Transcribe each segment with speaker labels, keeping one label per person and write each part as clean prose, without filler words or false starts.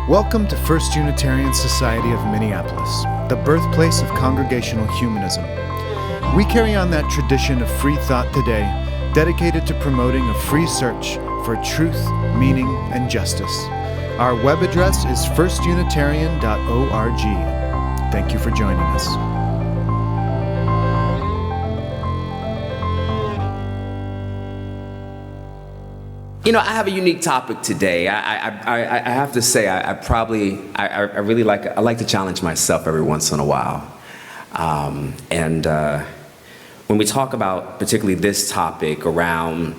Speaker 1: Welcome to First Unitarian Society of Minneapolis, the birthplace of congregational humanism. We carry on that tradition of free thought today, dedicated to promoting a free search for truth, meaning, and justice. Our web address is firstunitarian.org. Thank you for joining us.
Speaker 2: You know, I have a unique topic today. I have to say, I really like to challenge myself every once in a while. When we talk about particularly this topic around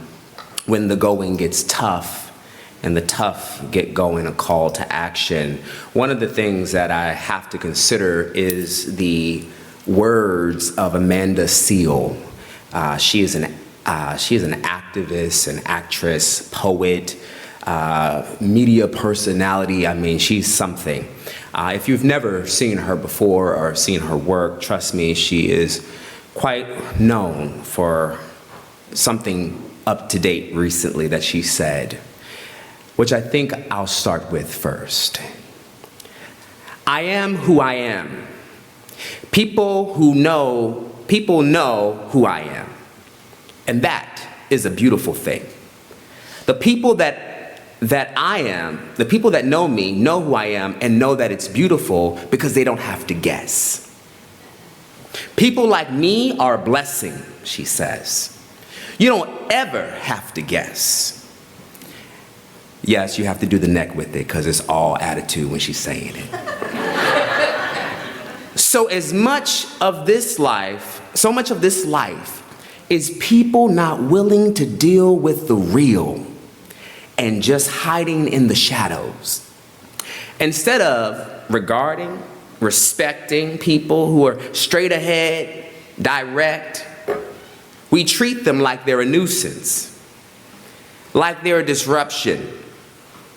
Speaker 2: when the going gets tough and the tough get going, a call to action, one of the things that I have to consider is the words of Amanda Seal. She is an activist, an actress, poet, media personality. I mean, she's something. If you've never seen her before or seen her work, trust me, she is quite known for something up to date recently that she said, which I think I'll start with first. I am who I am. People know who I am. And that is a beautiful thing. The people that I am, the people that know me, know who I am and know that it's beautiful because they don't have to guess. People like me are a blessing, she says. You don't ever have to guess. Yes, you have to do the neck with it because it's all attitude when she's saying it. So much of this life is people not willing to deal with the real and just hiding in the shadows. Instead of regarding, respecting people who are straight ahead, direct, we treat them like they're a nuisance, like they're a disruption,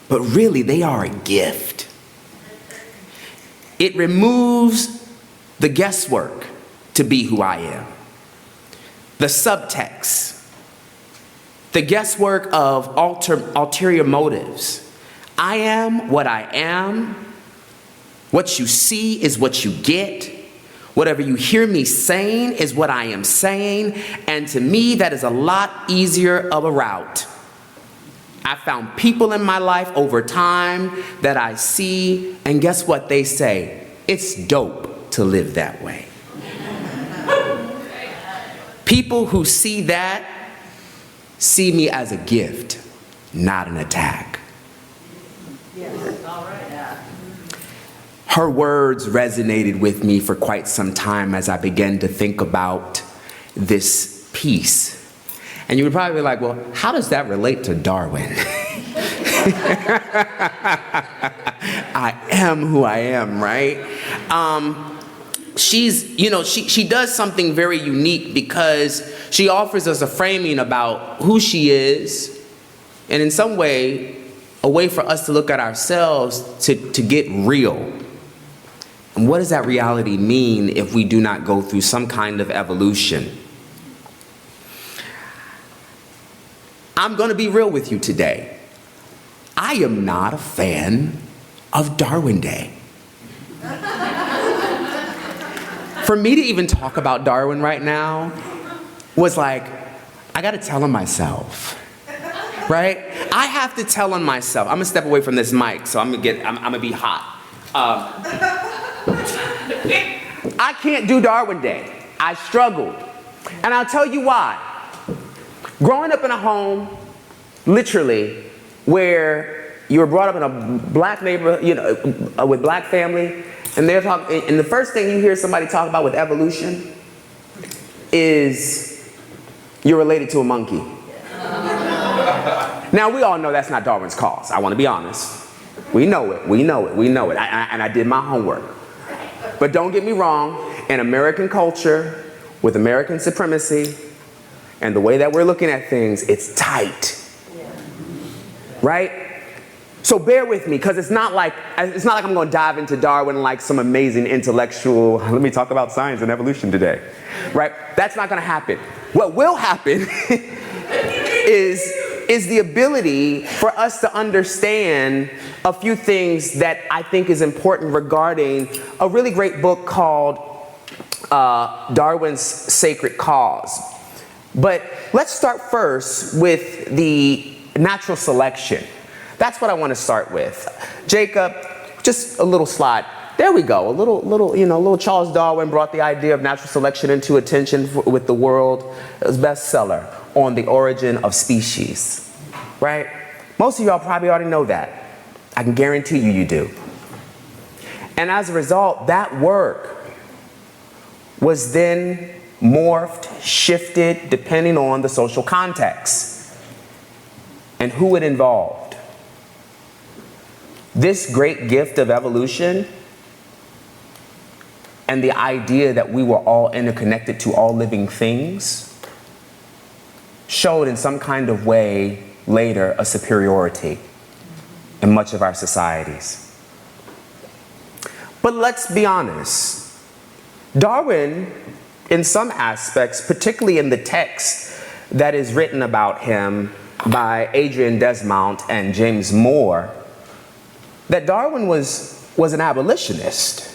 Speaker 2: but really they are a gift. It removes the guesswork to be who I am. The subtext, the guesswork of ulterior motives. I am what I am. What you see is what you get. Whatever you hear me saying is what I am saying. And to me, that is a lot easier of a route. I found people in my life over time that I see, and guess what they say? It's dope to live that way. People who see that see me as a gift, not an attack.
Speaker 3: Yes, all right.
Speaker 2: Her words resonated with me for quite some time as I began to think about this piece. And you would probably be like, well, how does that relate to Darwin? I am who I am, right? She does something very unique because she offers us a framing about who she is, and in some way, a way for us to look at ourselves to get real. And what does that reality mean if we do not go through some kind of evolution? I'm going to be real with you today. I am not a fan of Darwin Day. For me to even talk about Darwin right now was like, I gotta tell on myself, right? I have to tell on myself. I'm gonna step away from this mic, so I'm gonna be hot. I can't do Darwin Day. I struggled. And I'll tell you why. Growing up in a home, literally, where you were brought up in a black neighborhood, with black family, and they're talking, and the first thing you hear somebody talk about with evolution is you're related to a monkey. Now, we all know that's not Darwin's cause. I want to be honest. We know it. And I did my homework. But don't get me wrong, in American culture, with American supremacy, and the way that we're looking at things, it's tight. Right? So bear with me, because it's not like I'm going to dive into Darwin like some amazing intellectual, let me talk about science and evolution today, right? That's not going to happen. What will happen is is the ability for us to understand a few things that I think is important regarding a really great book called Darwin's Sacred Cause. But let's start first with the natural selection. That's what I want to start with. Jacob, just a little slide. There we go. A little Charles Darwin brought the idea of natural selection into attention with the world. It was bestseller on the origin of species, right? Most of y'all probably already know that. I can guarantee you do. And as a result, that work was then morphed, shifted, depending on the social context and who it involved. This great gift of evolution and the idea that we were all interconnected to all living things showed in some kind of way later a superiority in much of our societies. But let's be honest, Darwin, in some aspects, particularly in the text that is written about him by Adrian Desmond and James Moore, that Darwin was an abolitionist.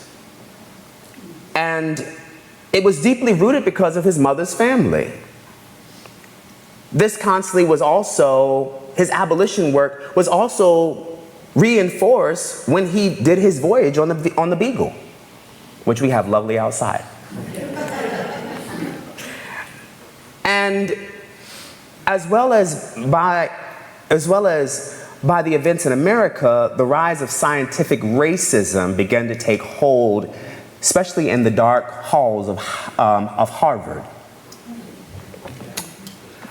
Speaker 2: And it was deeply rooted because of his mother's family. This constantly was also, his abolition work was also reinforced when he did his voyage on the Beagle, which we have lovely outside. And as well as by the events in America, the rise of scientific racism began to take hold, especially in the dark halls of Harvard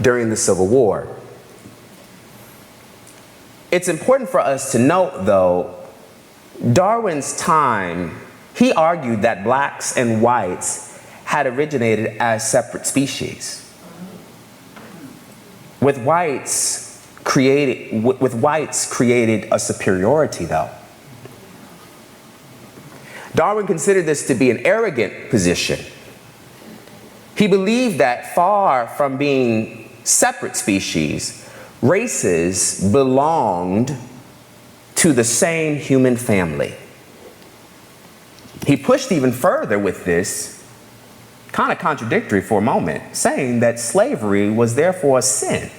Speaker 2: during the Civil War. It's important for us to note, though, Darwin's time, he argued that blacks and whites had originated as separate species, with whites created a superiority, though. Darwin considered this to be an arrogant position. He believed that far from being separate species, races belonged to the same human family. He pushed even further with this, kind of contradictory for a moment, saying that slavery was therefore a sin,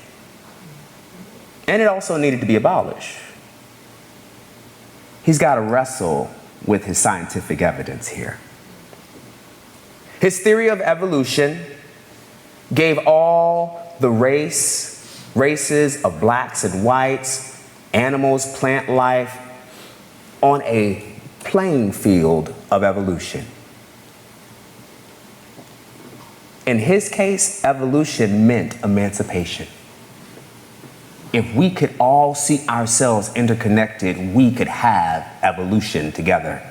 Speaker 2: and it also needed to be abolished. He's got to wrestle with his scientific evidence here. His theory of evolution gave all the races of blacks and whites, animals, plant life, on a playing field of evolution. In his case, evolution meant emancipation. If we could all see ourselves interconnected, we could have evolution together.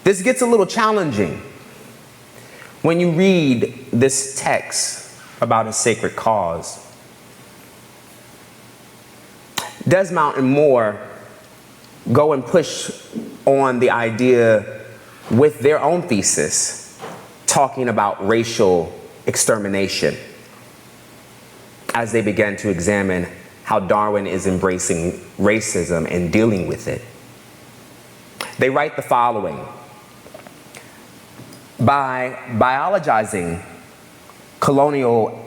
Speaker 2: This gets a little challenging when you read this text about a sacred cause. Desmond and Moore go and push on the idea with their own thesis, talking about racial extermination, as they began to examine how Darwin is embracing racism and dealing with it. They write the following: by biologizing colonial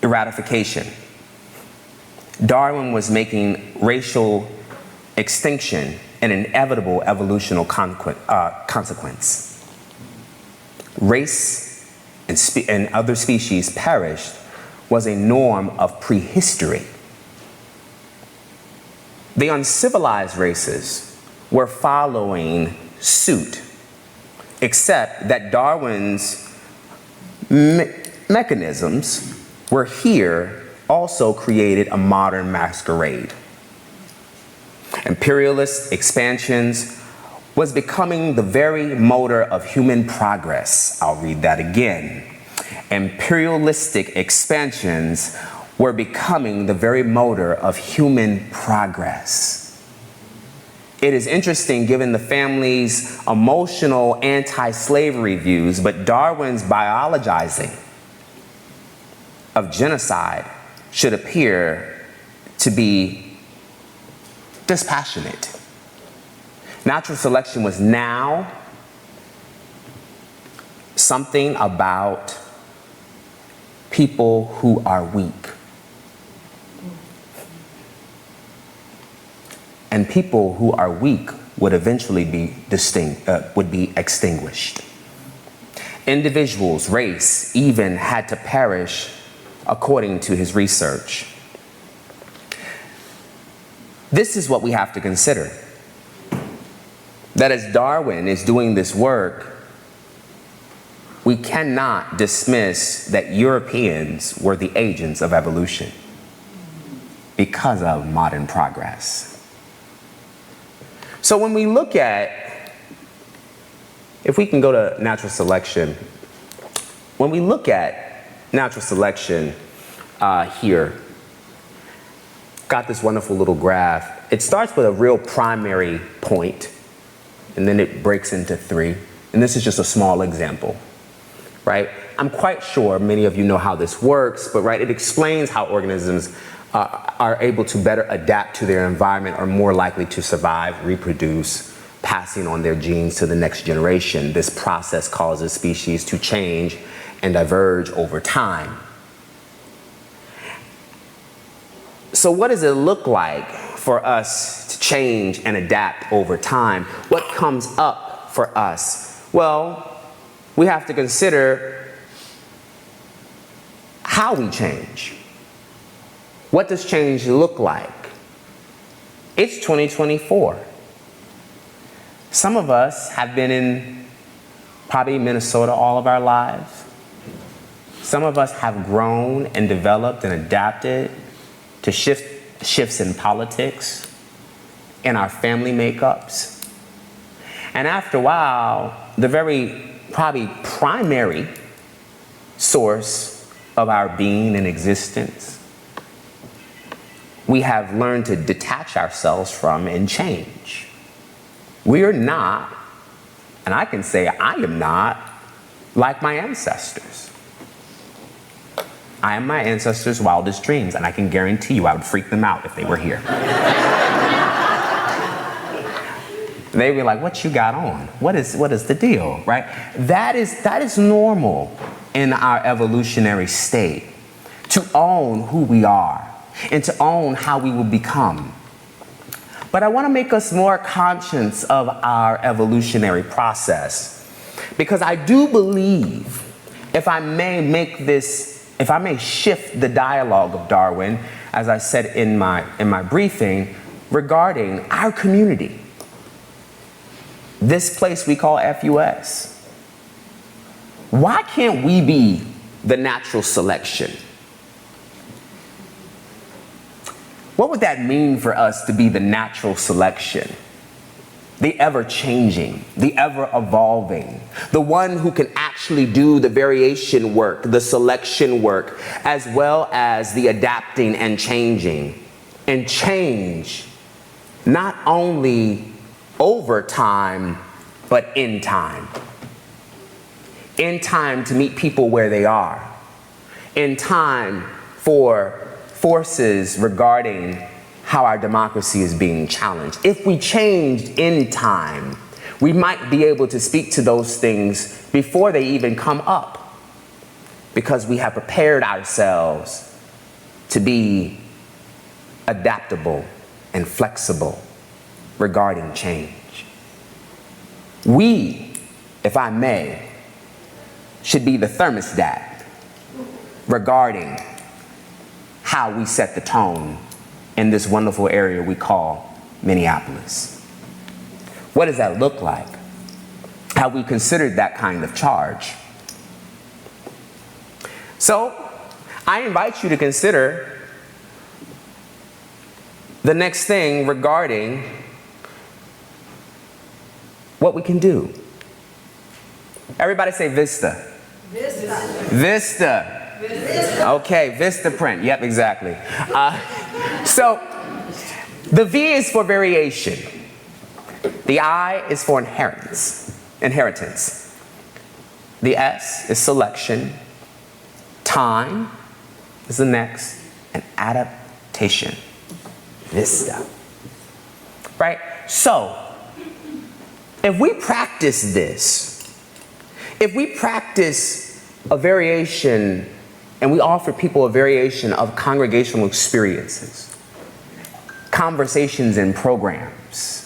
Speaker 2: eradication, Darwin was making racial extinction an inevitable evolutional consequence. Race and other species perished was a norm of prehistory. The uncivilized races were following suit, except that Darwin's mechanisms were here also created a modern masquerade. Imperialist expansions was becoming the very motor of human progress. I'll read that again. Imperialistic expansions were becoming the very motor of human progress. It is interesting given the family's emotional anti-slavery views, but Darwin's biologizing of genocide should appear to be dispassionate. Natural selection was now something about people who are weak. And people who are weak would eventually be extinguished. Individuals, race, even had to perish according to his research. This is what we have to consider. That as Darwin is doing this work, we cannot dismiss that Europeans were the agents of evolution because of modern progress. So when we look at, if we can go to natural selection, when we look at natural selection here, got this wonderful little graph. It starts with a real primary point, and then it breaks into 3. And this is just a small example, right? I'm quite sure many of you know how this works, but right, it explains how organisms are able to better adapt to their environment, are more likely to survive, reproduce, passing on their genes to the next generation. This process causes species to change and diverge over time. So what does it look like for us to change and adapt over time? What comes up for us? Well, we have to consider how we change. What does change look like? It's 2024. Some of us have been in probably Minnesota all of our lives. Some of us have grown and developed and adapted to shifts in politics, in our family makeups. And after a while, the very probably primary source of our being and existence, we have learned to detach ourselves from and change. We are not, and I can say I am not, like my ancestors. I am my ancestors' wildest dreams, and I can guarantee you I would freak them out if they were here. They'd be like, what you got on? What is the deal, right? That is normal in our evolutionary state, to own who we are and to own how we will become. But I want to make us more conscious of our evolutionary process, because I do believe, if I may shift the dialogue of Darwin, as I said in my briefing, regarding our community, this place we call FUS. Why can't we be the natural selection? What would that mean for us to be the natural selection? The ever-changing, the ever-evolving, the one who can actually do the variation work, the selection work, as well as the adapting and changing. And change not only over time, but in time. In time to meet people where they are. In time for forces regarding how our democracy is being challenged. If we changed in time, we might be able to speak to those things before they even come up, because we have prepared ourselves to be adaptable and flexible regarding change. We, if I may, should be the thermostat regarding how we set the tone in this wonderful area we call Minneapolis. What does that look like? Have we considered that kind of charge? So, I invite you to consider the next thing regarding what we can do. Everybody say Vista.
Speaker 3: Vista.
Speaker 2: Vista. Okay, Vista print. Yep, exactly. So, the V is for variation. The I is for inheritance. The S is selection, time, is the next, an adaptation. This stuff. Right? So, if we practice this, if we practice a variation and we offer people a variation of congregational experiences, conversations and programs,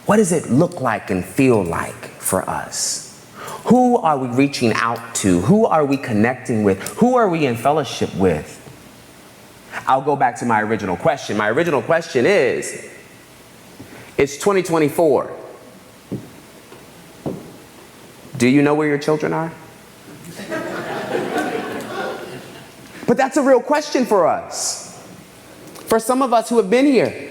Speaker 2: what does it look like and feel like for us? Who are we reaching out to? Who are we connecting with? Who are we in fellowship with? I'll go back to my original question. My original question is, it's 2024. Do you know where your children are? But that's a real question for us. For some of us who have been here.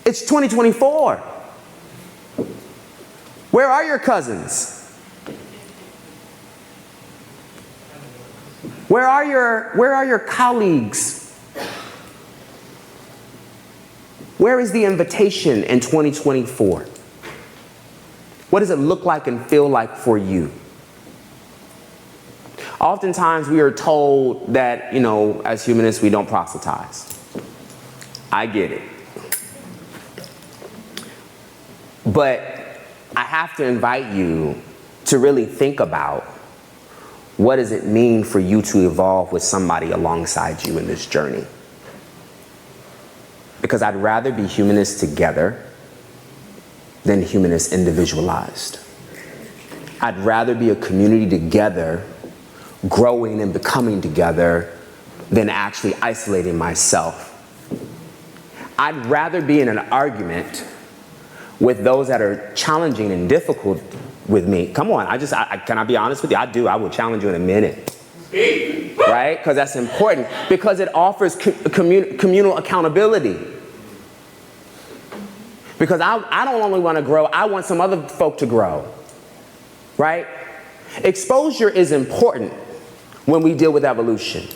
Speaker 2: It's 2024. Where are your cousins? Where are your colleagues? Where is the invitation in 2024? What does it look like and feel like for you? Oftentimes we are told that, as humanists, we don't proselytize. I get it. But I have to invite you to really think about, what does it mean for you to evolve with somebody alongside you in this journey? Because I'd rather be humanists together than humanists individualized. I'd rather be a community together, growing and becoming together, than actually isolating myself. I'd rather be in an argument with those that are challenging and difficult with me. Come on, can I be honest with you? I do. I will challenge you in a minute. Right? Because that's important. Because it offers communal accountability. Because I don't only want to grow, I want some other folk to grow. Right? Exposure is important when we deal with evolution.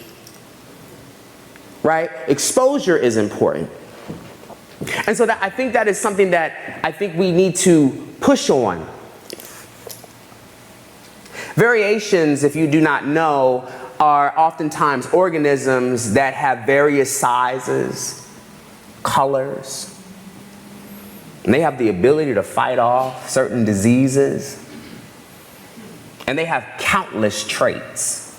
Speaker 2: Right? Exposure is important. And so I think that is something that I think we need to push on. Variations, if you do not know, are oftentimes organisms that have various sizes, colors, and they have the ability to fight off certain diseases, and they have countless traits.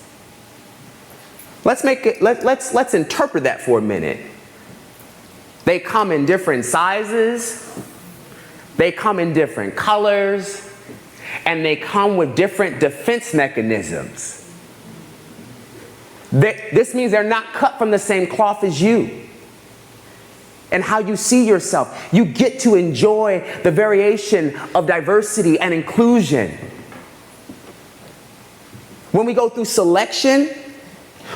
Speaker 2: Let's interpret that for a minute. They come in different sizes, they come in different colors, and they come with different defense mechanisms. This means they're not cut from the same cloth as you. And how you see yourself. You get to enjoy the variation of diversity and inclusion. When we go through selection,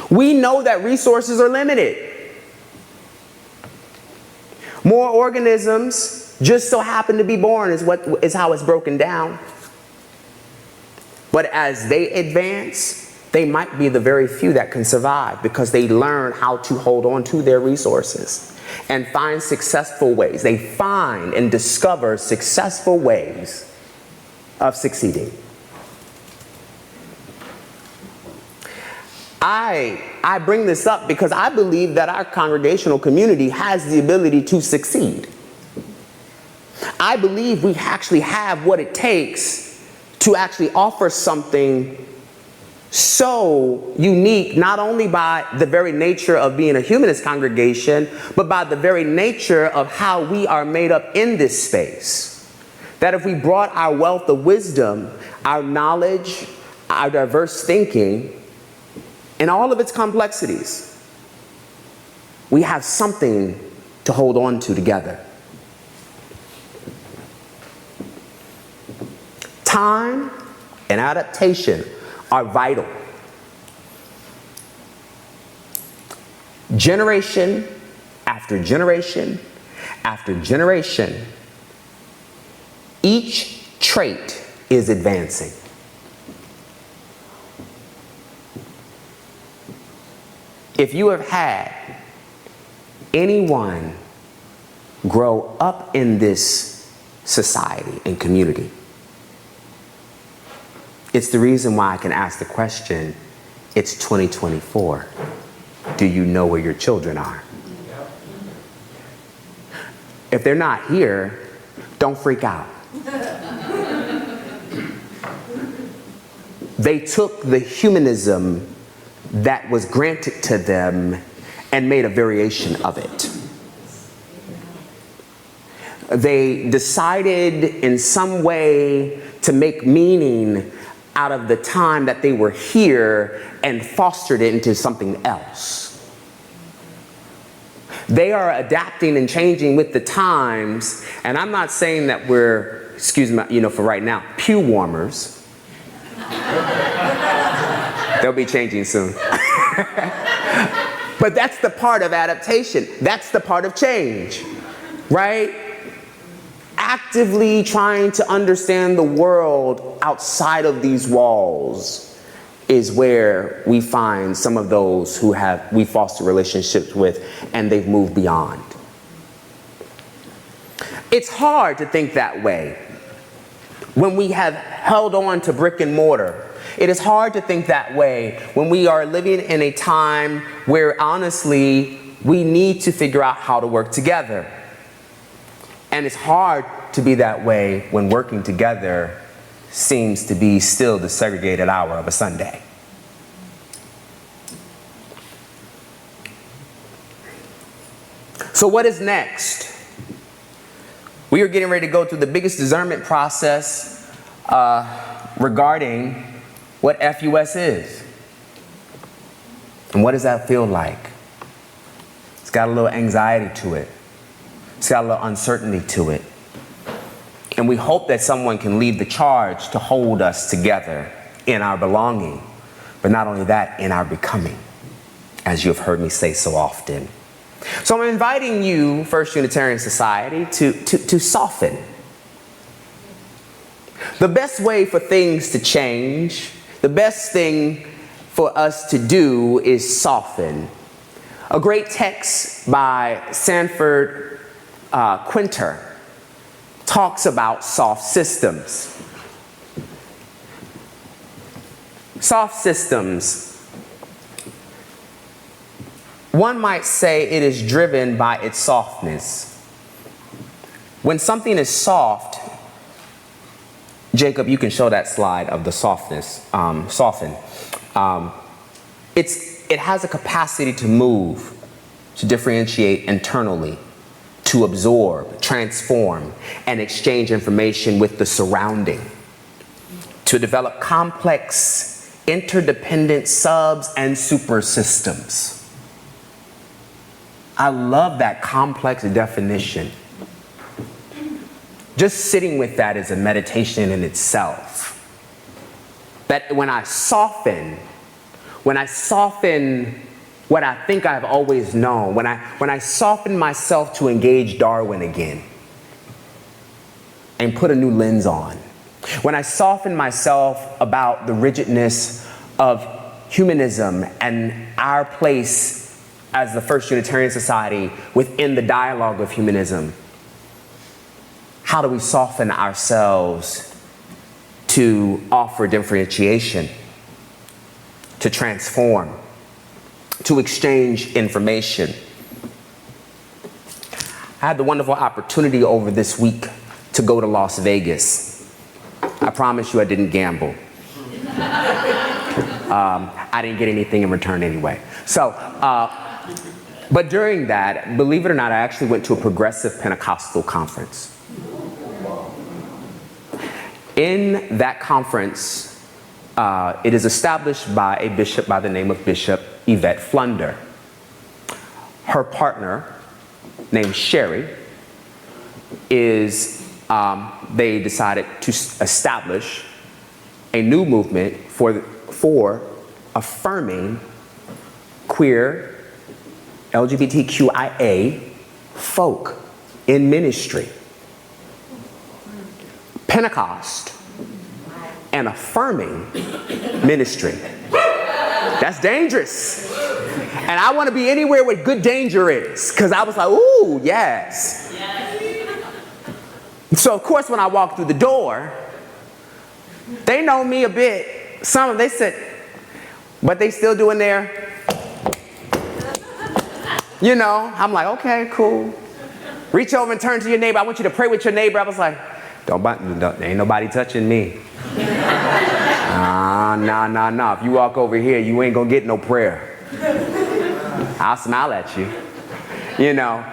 Speaker 2: we know that resources are limited. More organisms just so happen to be born is how it's broken down. But as they advance, they might be the very few that can survive because they learn how to hold on to their resources and find successful ways. They find and discover successful ways of succeeding. I bring this up because I believe that our congregational community has the ability to succeed. I believe we actually have what it takes to actually offer something so unique, not only by the very nature of being a humanist congregation, but by the very nature of how we are made up in this space. That if we brought our wealth of wisdom, our knowledge, our diverse thinking, in all of its complexities, we have something to hold on to together. Time and adaptation are vital. Generation after generation after generation, each trait is advancing. If you have had anyone grow up in this society and community, it's the reason why I can ask the question, It's 2024. Do you know where your children are? If they're not here, don't freak out. They took the humanism that was granted to them and made a variation of it. They decided in some way to make meaning out of the time that they were here and fostered it into something else. They are adapting and changing with the times, and I'm not saying that we're, excuse me, for right now, pew warmers. They'll be changing soon. But that's the part of adaptation. That's the part of change, right? Actively trying to understand the world outside of these walls is where we find some of those who we foster relationships with and they've moved beyond. It's hard to think that way when we have held on to brick and mortar. It is hard to think that way when we are living in a time where honestly we need to figure out how to work together. And it's hard to be that way when working together seems to be still the segregated hour of a Sunday. So what is next? We are getting ready to go through the biggest discernment process regarding what FUS is. And what does that feel like? It's got a little anxiety to it. It's got a little uncertainty to it. And we hope that someone can lead the charge to hold us together in our belonging, but not only that, in our becoming, as you have heard me say so often. So I'm inviting you, First Unitarian Society, to soften. The best way for things to change, the best thing for us to do is soften. A great text by Sanford Quinter talks about soft systems. Soft systems, one might say it is driven by its softness. When something is soft, Jacob, you can show that slide of the softness, soften. It has a capacity to move, to differentiate internally, to absorb, transform, and exchange information with the surrounding, to develop complex, interdependent subs and super systems. I love that complex definition. Just sitting with that is a meditation in itself. That when I soften what I think I've always known, when I soften myself to engage Darwin again and put a new lens on, when I soften myself about the rigidness of humanism and our place as the First Unitarian Society within the dialogue of humanism, how do we soften ourselves to offer differentiation, to transform, to exchange information? I had the wonderful opportunity over this week to go to Las Vegas. I promise you I didn't gamble. I didn't get anything in return anyway. So, but during that, believe it or not, I actually went to a progressive Pentecostal conference. In that conference, it is established by a bishop by the name of Bishop Yvette Flunder. Her partner, named Sherry, they decided to establish a new movement for affirming queer, LGBTQIA folk in ministry. Pentecost and affirming ministry. That's dangerous. And I want to be anywhere where good danger is, because I was like, ooh, yes. So of course when I walked through the door, they know me a bit. They said, But they still doing their, you know, I'm like, okay, cool. Reach over and turn to your neighbor. I want you to pray with your neighbor. I was like, ain't nobody touching me. Nah. If you walk over here, you ain't gonna get no prayer. I'll smile at you. You know,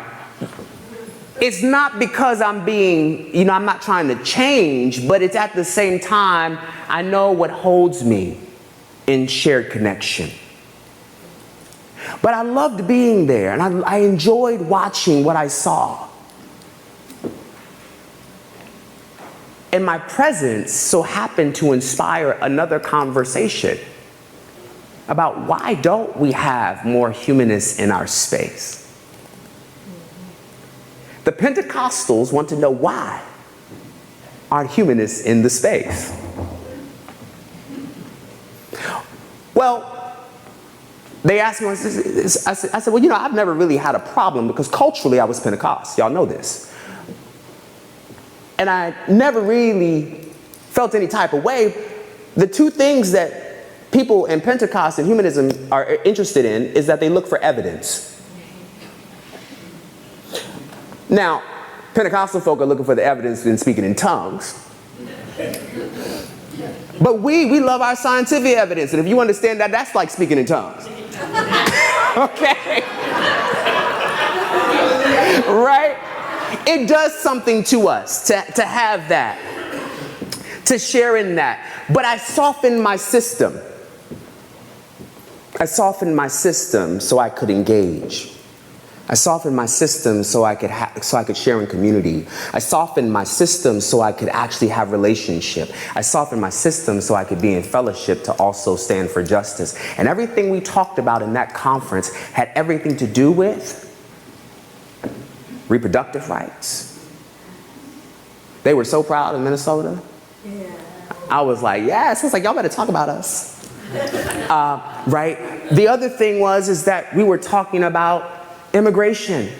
Speaker 2: it's not because I'm being, you know, I'm not trying to change, but it's at the same time, I know what holds me in shared connection. But I loved being there, and I enjoyed watching what I saw. And my presence so happened to inspire another conversation about why don't we have more humanists in our space? The Pentecostals want to know why aren't humanists in the space? Well, they asked me, I said, well, you know, I've never really had a problem because culturally I was Pentecost. Y'all know this. And I never really felt any type of way. The two things that people in Pentecost and humanism are interested in is that they look for evidence. Now, Pentecostal folk are looking for the evidence in speaking in tongues. But we love our scientific evidence. And if you understand that, that's like speaking in tongues. Okay? Right? It does something to us to have that, to share in that. But I softened my system. I softened my system so I could engage. I softened my system so I could share in community. I softened my system so I could actually have relationship. I softened my system so I could be in fellowship to also stand for justice. And everything we talked about in that conference had everything to do with reproductive rights. They were so proud in Minnesota. Yeah. I was like, yes. I was like, y'all better talk about us. Right? The other thing is that we were talking about immigration.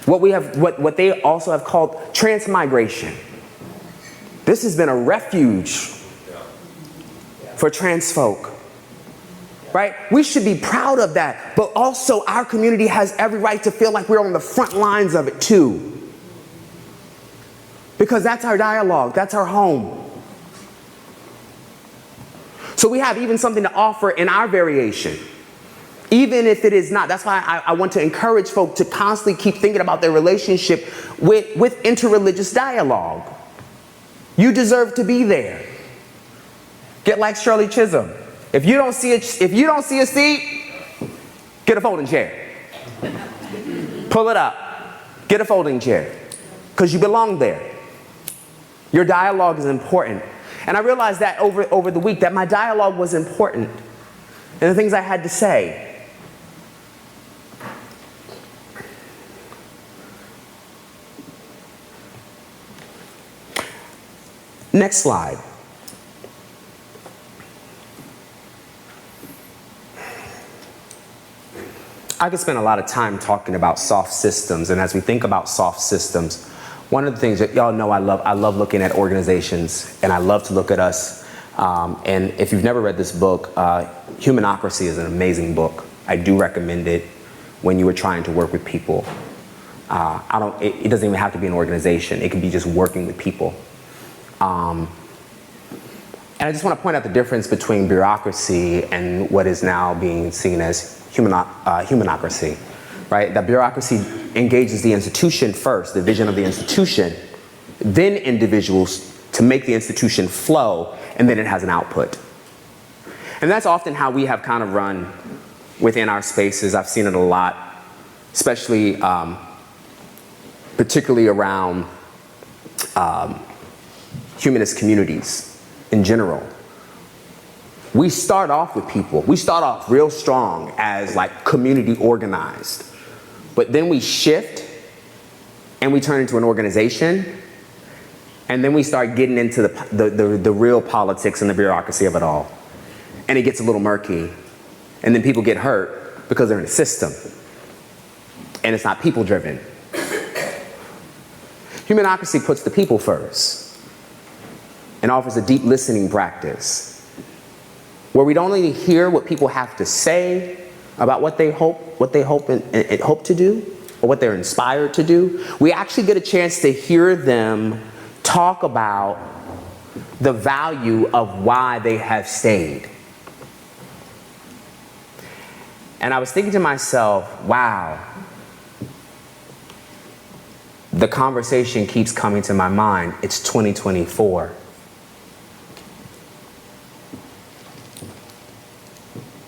Speaker 2: What they also have called transmigration. This has been a refuge for trans folk. Right? We should be proud of that. But also our community has every right to feel like we're on the front lines of it too. Because that's our dialogue. That's our home. So we have even something to offer in our variation. Even if it is not. That's why I want to encourage folk to constantly keep thinking about their relationship with interreligious dialogue. You deserve to be there. Get like Shirley Chisholm. If you don't see a seat, get a folding chair. Pull it up. Get a folding chair. Because you belong there. Your dialogue is important. And I realized that over the week that my dialogue was important. And the things I had to say. Next slide. I could spend a lot of time talking about soft systems, and as we think about soft systems, one of the things that y'all know I love looking at organizations, and I love to look at us. And if you've never read this book, Humanocracy is an amazing book. I do recommend it when you are trying to work with people. It doesn't even have to be an organization. It can be just working with people. And I just want to point out the difference between bureaucracy and what is now being seen as humanocracy, right? That bureaucracy engages the institution first, the vision of the institution, then individuals to make the institution flow, and then it has an output. And that's often how we have kind of run within our spaces. I've seen it a lot, especially, particularly around humanist communities in general. We start off with people. We start off real strong as like community organized. But then we shift and we turn into an organization. And then we start getting into the real politics and the bureaucracy of it all. And it gets a little murky. And then people get hurt because they're in a system. And it's not people driven. Humanocracy puts the people first and offers a deep listening practice. where we don't only hear what people have to say about what they hope and hope to do, or what they're inspired to do. We actually get a chance to hear them talk about the value of why they have stayed. And I was thinking to myself, wow, the conversation keeps coming to my mind. It's 2024.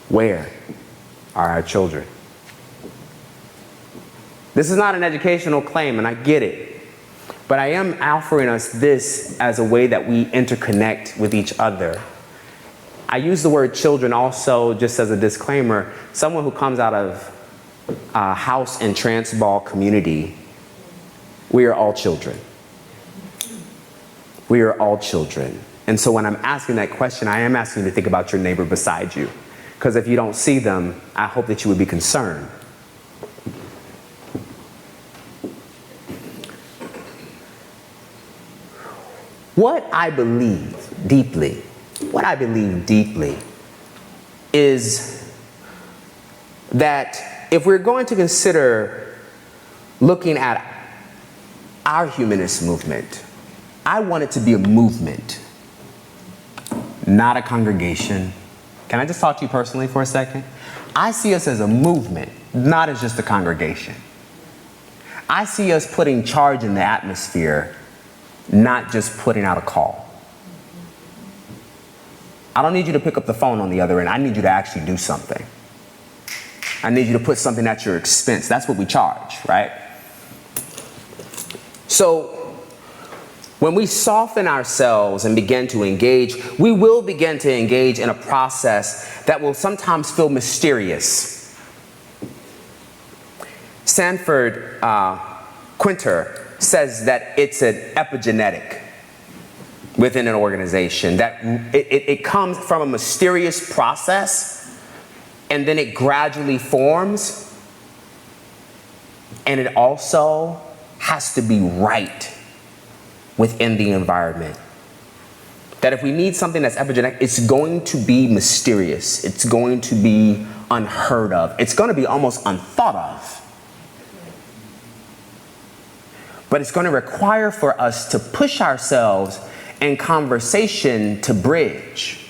Speaker 2: Where are our children? This is not an educational claim, and I get it. But I am offering us this as a way that we interconnect with each other. I use the word children also just as a disclaimer. Someone who comes out of a house and trance ball community, we are all children. We are all children. And so when I'm asking that question, I am asking you to think about your neighbor beside you. Because if you don't see them, I hope that you would be concerned. What I believe deeply is that if we're going to consider looking at our humanist movement, I want it to be a movement, not a congregation. Can I just talk to you personally for a second? I see us as a movement, not as just a congregation. I see us putting charge in the atmosphere, not just putting out a call. I don't need you to pick up the phone on the other end. I need you to actually do something. I need you to put something at your expense. That's what we charge, right? So when we soften ourselves and begin to engage, we will begin to engage in a process that will sometimes feel mysterious. Sanford Quinter says that it's an epigenetic within an organization, that it comes from a mysterious process and then it gradually forms, and it also has to be right within the environment. That if we need something that's epigenetic, it's going to be mysterious. It's going to be unheard of. It's going to be almost unthought of. But it's going to require for us to push ourselves in conversation to bridge.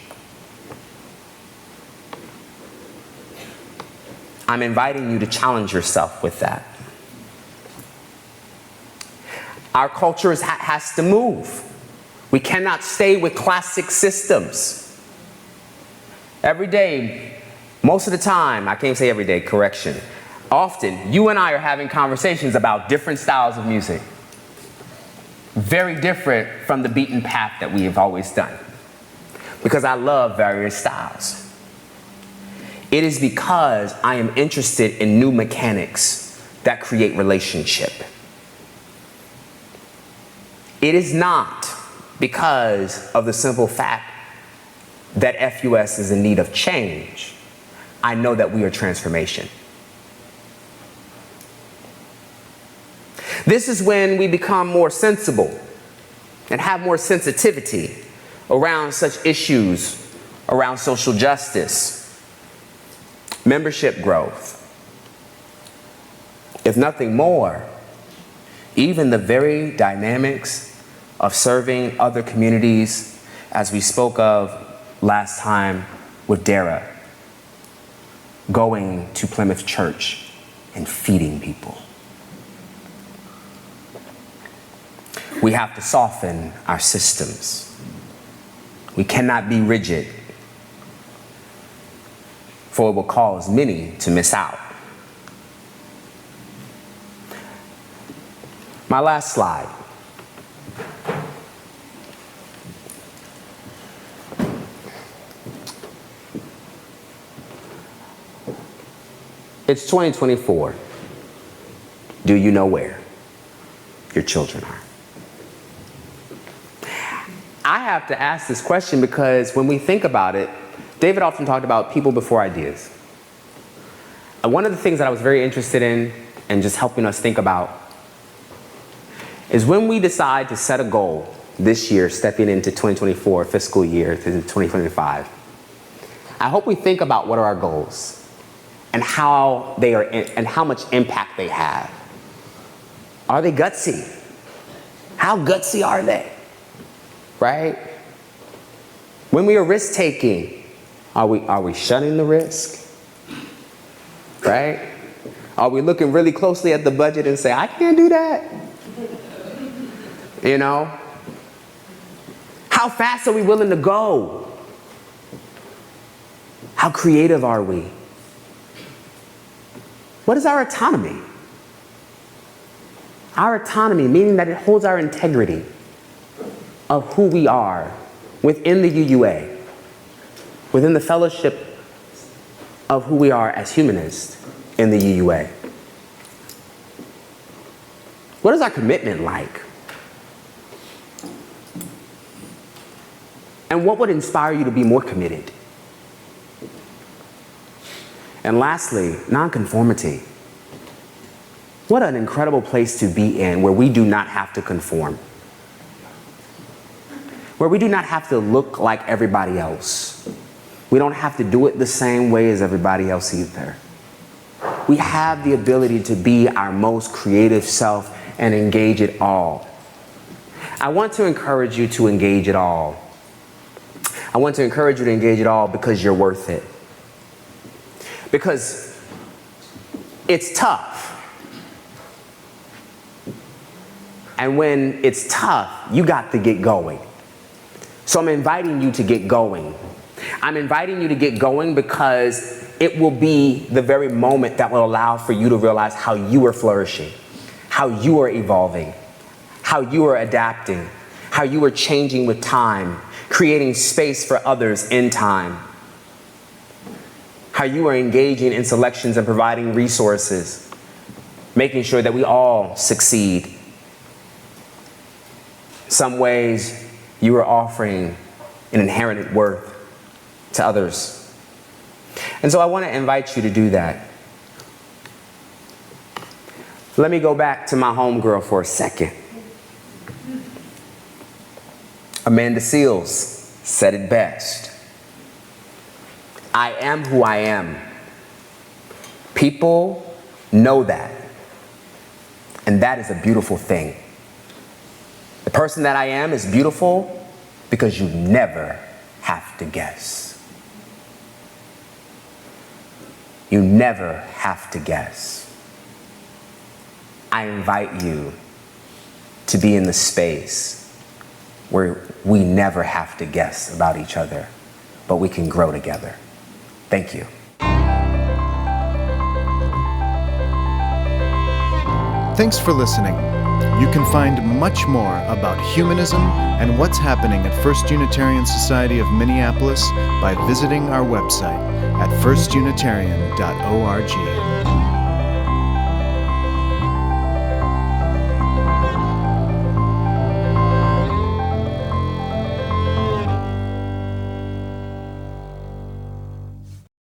Speaker 2: I'm inviting you to challenge yourself with that. Our culture has to move. We cannot stay with classic systems. Every day, most of the time, I can't say every day, correction. Often, you and I are having conversations about different styles of music. Very different from the beaten path that we have always done. Because I love various styles. It is because I am interested in new mechanics that create relationship. It is not because of the simple fact that FUS is in need of change. I know that we are transformation. This is when we become more sensible and have more sensitivity around such issues, around social justice, membership growth. If nothing more, even the very dynamics of serving other communities, as we spoke of last time with Dara, going to Plymouth Church and feeding people. We have to soften our systems. We cannot be rigid, for it will cause many to miss out. My last slide. It's 2024. Do you know where your children are? I have to ask this question because when we think about it, David often talked about people before ideas. And one of the things that I was very interested in and just helping us think about is when we decide to set a goal this year, stepping into 2024 fiscal year to 2025, I hope we think about what are our goals and how they are and how much impact they have. Are they gutsy? How gutsy are they? Right? When we are risk-taking, are we shunning the risk? Right? Are we looking really closely at the budget and say, I can't do that? You know? How fast are we willing to go? How creative are we? What is our autonomy? Our autonomy, meaning that it holds our integrity of who we are within the UUA, within the fellowship of who we are as humanists in the UUA. What is our commitment like? And what would inspire you to be more committed? And lastly, nonconformity. What an incredible place to be in, where we do not have to conform. Where we do not have to look like everybody else. We don't have to do it the same way as everybody else either. We have the ability to be our most creative self and engage it all. I want to encourage you to engage it all. I want to encourage you to engage it all because you're worth it. Because it's tough. And when it's tough, you got to get going. So I'm inviting you to get going. I'm inviting you to get going because it will be the very moment that will allow for you to realize how you are flourishing, how you are evolving, how you are adapting, how you are changing with time, creating space for others in time, how you are engaging in selections and providing resources, making sure that we all succeed. Some ways you are offering an inherent worth to others. And so I want to invite you to do that. Let me go back to my homegirl for a second. Amanda Seals said it best. I am who I am. People know that. And that is a beautiful thing. The person that I am is beautiful because you never have to guess. You never have to guess. I invite you to be in the space where we never have to guess about each other, but we can grow together. Thank you.
Speaker 1: Thanks for listening. You can find much more about humanism and what's happening at First Unitarian Society of Minneapolis by visiting our website at firstunitarian.org.